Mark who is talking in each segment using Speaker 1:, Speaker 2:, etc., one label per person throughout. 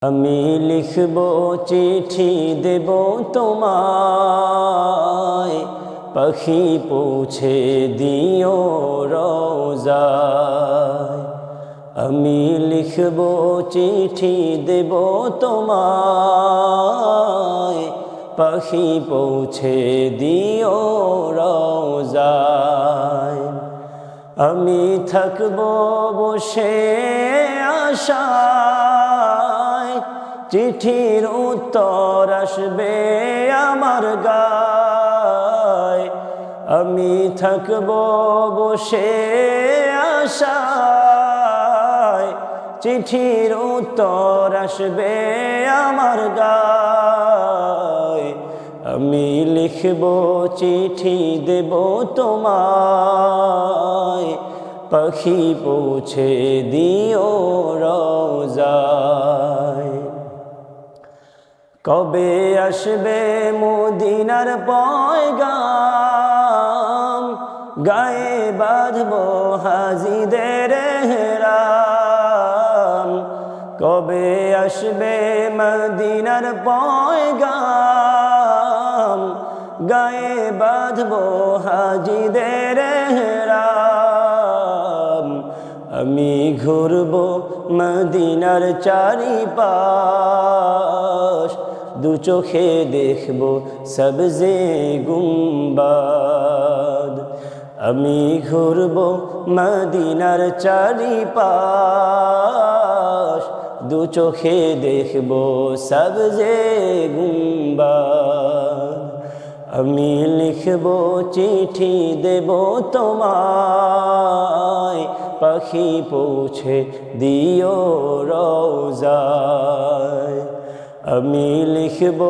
Speaker 1: আমি লিখব চিঠি দেব তোমায়, পাখি পৌঁছে দিও রওজায়। আমি লিখব চিঠি দেব তোমায়, পাখি পৌঁছে দিও রওজায়। আমি থাকব বসে আশায়, চিঠির উত্তর আসবে আমার গায়। আমি থাকব বসে আশায়, চিঠির উত্তর আসবে আমার গায়। আমি লিখব চিঠি দেব তোমায়, পাখি পৌঁছে দিও রওজায়। কবে আসবে মদিনার পয়গাম, গায়ে বাঁধব হাজিদের এহরাম। কবে আসবে মদিনার পয়গাম, গায়ে বাঁধব হাজিদের এহরাম। আমি ঘুরব মদিনার চারিপাশ, দু চোখে দেখব সবজে গুম্বাদ। আমি ঘুরব মদিনার চারিপাশ, দু চোখে দেখব সবজে গুম্বাদ। আমি লিখব চিঠি দেব তোমায়, পাখি পৌঁছে দিও রওজায়। আমি লিখব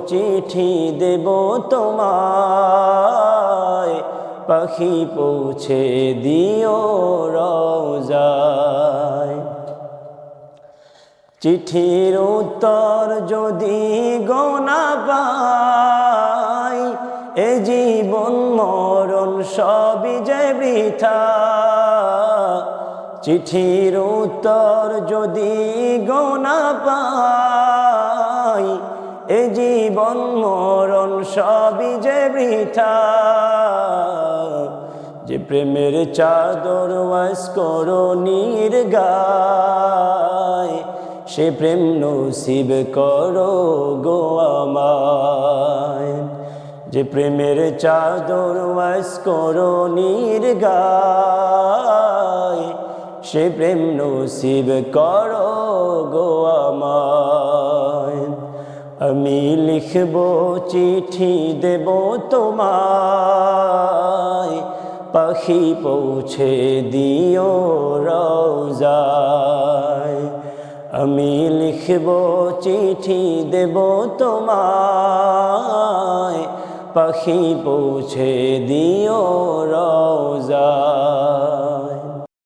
Speaker 1: চিঠি দেব তোমায়, পাখি পৌঁছে দিও রওজায়। চিঠির উত্তর যদি গোনা পাই, এ জীবন মরণ সবই যে বৃথা। চিঠির উত্তর যদি গোনা পাই, এ জীবন মরণ সবই যে বৃথা। যে প্রেমের চাদর ওয়াস করো নির্গায়, সে প্রেম নসিব করো গো আমায়। যে প্রেমের চাদর ওয়াস করো নির্গায়, সে প্রেম নসিব করো গো আমায়। আমি লিখব চিঠি দেব তোমায়, পাখি পৌঁছে দিও রওজায়। আমি লিখব চিঠি দেব তোমায়, পাখি পৌঁছে দিও রওজায়।